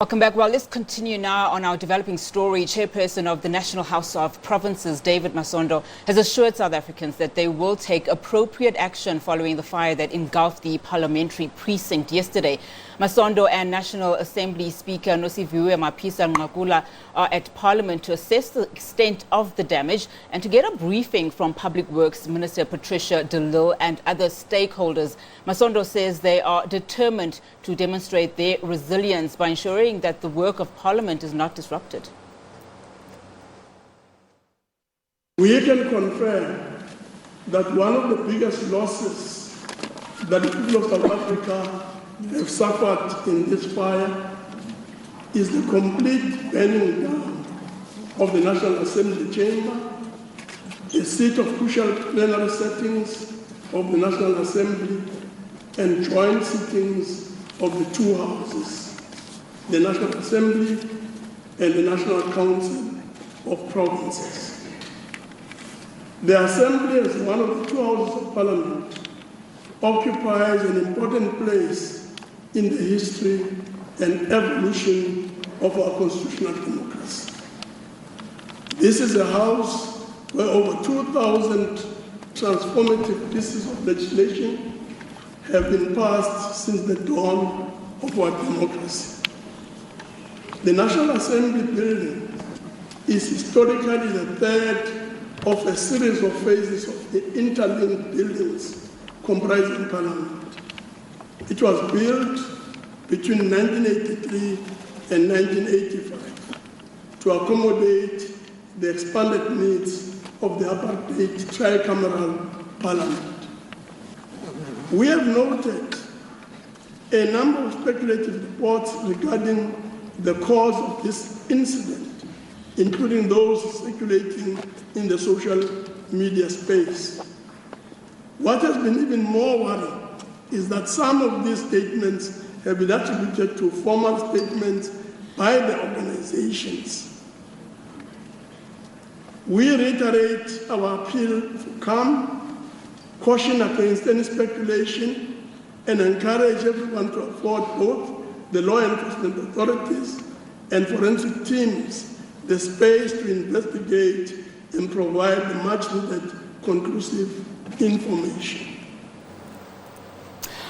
Welcome back. Well, let's continue now on our developing story. Chairperson of the National House of Provinces, David Masondo, has assured South Africans that they will take appropriate action following the fire that engulfed the Parliamentary precinct yesterday. Masondo and National Assembly Speaker Nosiviwe Mapisa-Nqakula are at Parliament to assess the extent of the damage and to get a briefing from Public Works Minister Patricia De Lille and other stakeholders. Masondo says they are determined to demonstrate their resilience by ensuring that the work of Parliament is not disrupted. We can confirm that one of the biggest losses that the people of South Africa have suffered in this fire is the complete burning down of the National Assembly chamber, a seat of crucial plenary settings of the National Assembly, and joint sittings of the two houses, the National Assembly and the National Council of Provinces. The Assembly, as one of the two houses of Parliament, occupies an important place in the history and evolution of our constitutional democracy. This is a house where over 2,000 transformative pieces of legislation have been passed since the dawn of our democracy. The National Assembly building is historically the third of a series of phases of the interlinked buildings comprising Parliament. It was built between 1983 and 1985 to accommodate the expanded needs of the apartheid tricameral Parliament. We have noted a number of speculative reports regarding the cause of this incident, including those circulating in the social media space. What has been even more worrying is that some of these statements have been attributed to formal statements by the organizations. We reiterate our appeal for calm, caution against any speculation, and encourage everyone to afford both the law enforcement authorities and forensic teams the space to investigate and provide the much-needed conclusive information.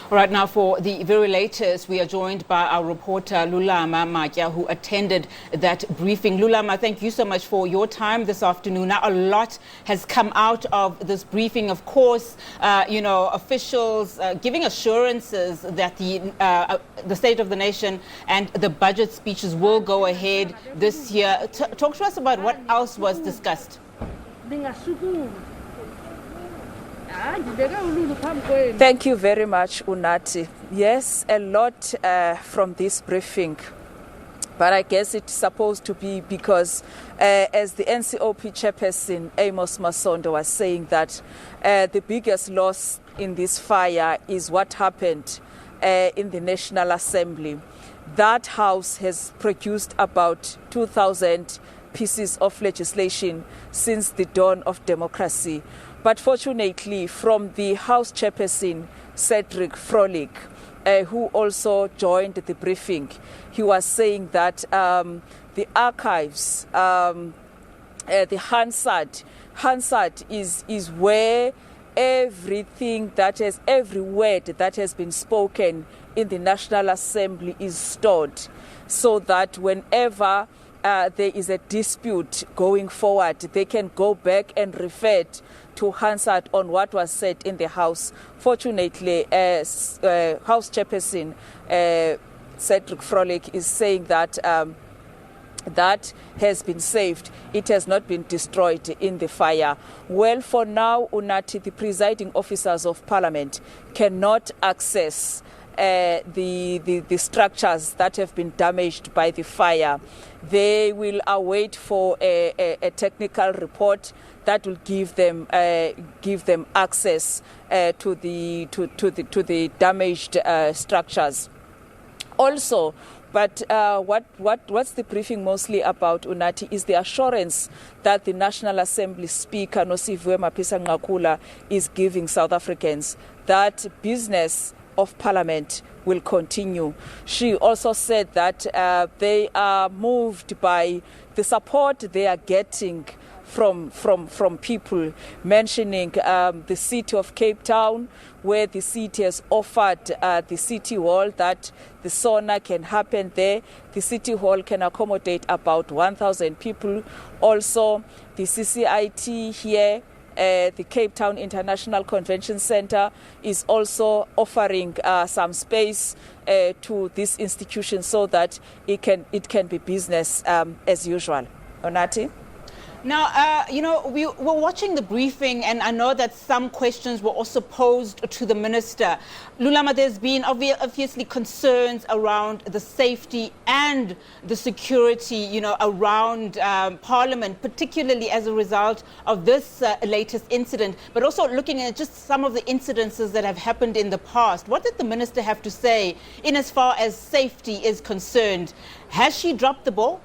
All right, now for the very latest, we are joined by our reporter Lulama Matya, who attended that briefing. Lulama, thank you so much for your time this afternoon. Now, a lot has come out of this briefing. Of course, officials giving assurances that the State of the Nation and the budget speeches will go ahead this year. Talk to us about what else was discussed. Thank you very much, Unati. Yes, a lot from this briefing, but I guess it's supposed to be because, as the NCOP chairperson, Amos Masondo, was saying that the biggest loss in this fire is what happened in the National Assembly. That house has produced about 2,000 pieces of legislation since the dawn of democracy. But fortunately, from the House Chairperson, Cedric Frolik, who also joined the briefing, he was saying that the archives, the Hansard is where every word that has been spoken in the National Assembly is stored, so that whenever there is a dispute going forward, they can go back and refer to Hansard on what was said in the House. Fortunately, House Chairperson Cedric Frolik is saying that that has been saved. It has not been destroyed in the fire. Well, for now, Unati, the presiding officers of Parliament cannot access the structures that have been damaged by the fire. They will await for a technical report that will give them access to the damaged structures. Also, but what's the briefing mostly about, Unati, is the assurance that the National Assembly Speaker Nosiviwe Mapisa-Nqakula is giving South Africans that business of Parliament will continue. She also said that they are moved by the support they are getting from people, mentioning the city of Cape Town, where the city has offered the city hall that the sauna can happen there. The city hall can accommodate about 1,000 people. Also, the CCIT here, the Cape Town International Convention Center, is also offering some space to this institution so that it can be business as usual. Onati? Now, we were watching the briefing, and I know that some questions were also posed to the minister. Lulama, there's been obviously concerns around the safety and the security, around Parliament, particularly as a result of this latest incident, but also looking at just some of the incidences that have happened in the past. What did the minister have to say in as far as safety is concerned? Has she dropped the ball?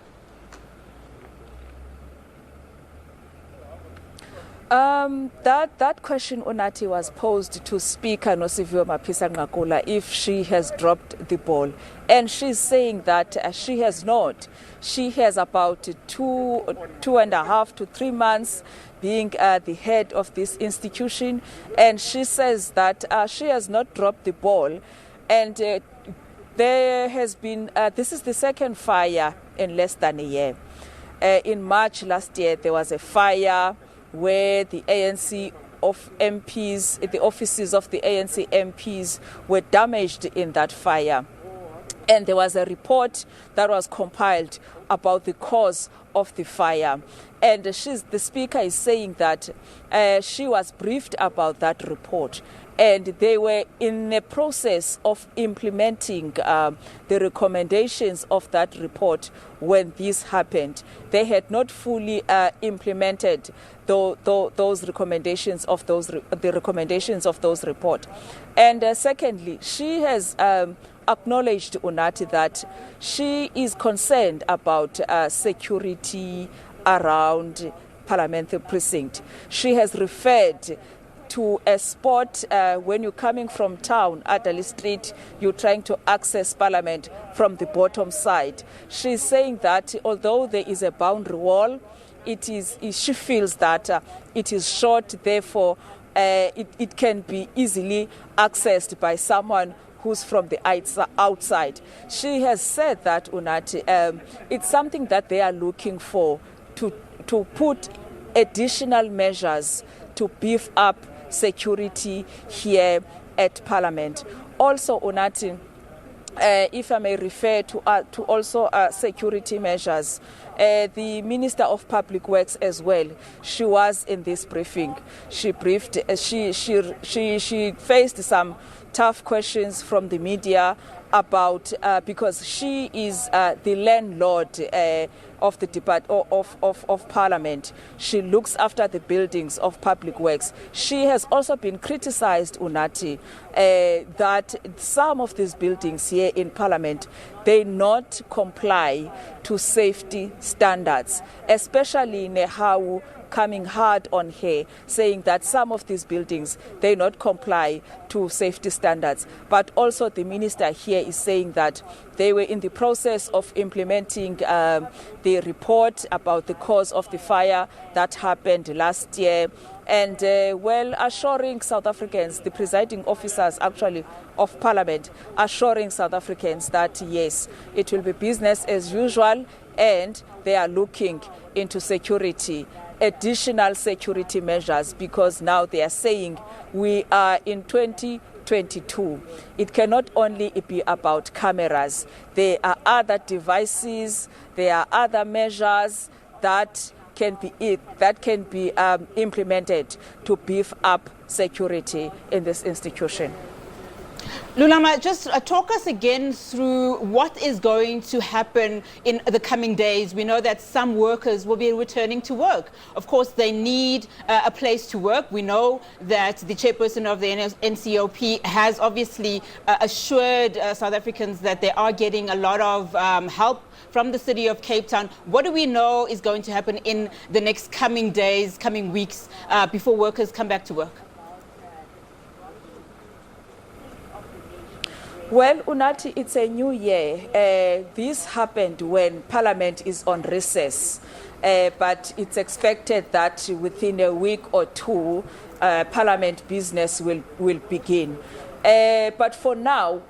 That question, Onati, was posed to Speaker Nosiviwe Mapisa-Nqakula if she has dropped the ball. And she's saying that she has not. She has about 2.5 to 3 months being the head of this institution. And she says that she has not dropped the ball. And there has been, this is the second fire in less than a year. In March last year, there was a fire where the ANC of MPs, the offices of the ANC MPs were damaged in that fire. And there was a report that was compiled about the cause of the fire. And the speaker is saying that she was briefed about that report. And they were in the process of implementing the recommendations of that report when this happened. They had not fully implemented those recommendations of the recommendations of those report. And secondly, she has acknowledged, Unati, that she is concerned about security around Parliamentary precinct. She has referred to a spot when you're coming from town, Adderley Street, you're trying to access Parliament from the bottom side. She's saying that although there is a boundary wall, she feels that it is short, therefore it can be easily accessed by someone who's from the outside. She has said that, Unati, it's something that they are looking for to put additional measures to beef up security here at Parliament. Also, Unati, if I may refer to also security measures, the Minister of Public Works as well, she was in this briefing. She briefed. She faced some tough questions from the media about because she is the landlord of the of Parliament. She looks after the buildings of Public Works. She has also been criticized, Unati, that some of these buildings here in Parliament, they not comply to safety standards, especially in Nehawu, coming hard on her, saying that some of these buildings, they not comply to safety standards. But also the minister here is saying that they were in the process of implementing the report about the cause of the fire that happened last year, and assuring South Africans, the presiding officers actually of Parliament, assuring South Africans that yes, it will be business as usual, and they are looking into security, additional security measures, because now they are saying we are in 2022. It cannot only be about cameras. There are other devices, there are other measures that can be implemented to beef up security in this institution. Lulama, just talk us again through what is going to happen in the coming days. We know that some workers will be returning to work. Of course, they need a place to work. We know that the chairperson of the NCOP has obviously assured South Africans that they are getting a lot of help from the city of Cape Town. What do we know is going to happen in the next coming days, coming weeks, before workers come back to work? Well, Unathi, it's a new year. This happened when Parliament is on recess, but it's expected that within a week or two, Parliament business will begin. But for now,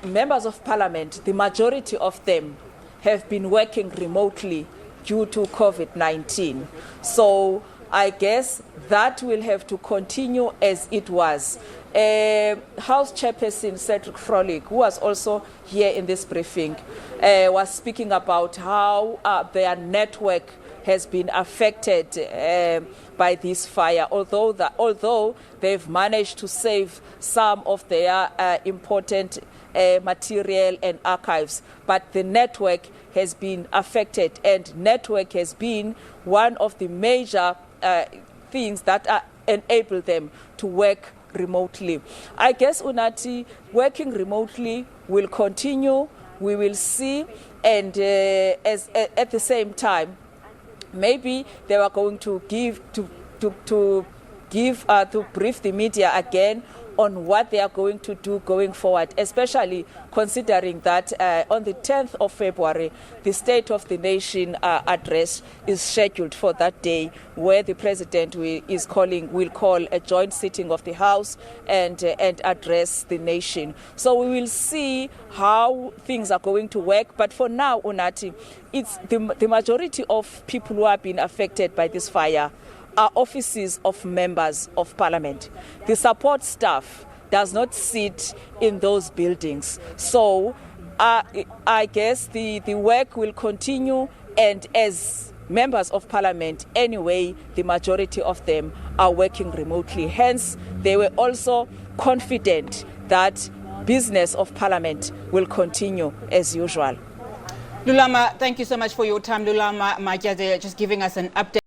members of Parliament, the majority of them have been working remotely due to COVID-19. So I guess that will have to continue as it was. House Chairperson Cedric Frolic, who was also here in this briefing, was speaking about how their network has been affected by this fire, although they've managed to save some of their important material and archives, but the network has been affected, and network has been one of the major things that enable them to work remotely. I guess, Unathi, working remotely will continue. We will see, and at the same time, maybe they were going to brief the media again on what they are going to do going forward, especially considering that on the 10th of February, the State of the Nation address is scheduled for that day, where the President will call a joint sitting of the House and address the nation. So we will see how things are going to work. But for now, Unathi, it's the majority of people who have been affected by this fire are offices of members of Parliament. The support staff does not sit in those buildings. So I guess the work will continue, and as members of Parliament, anyway, the majority of them are working remotely. Hence, they were also confident that business of Parliament will continue as usual. Lulama, thank you so much for your time. Lulama Matya, just giving us an update.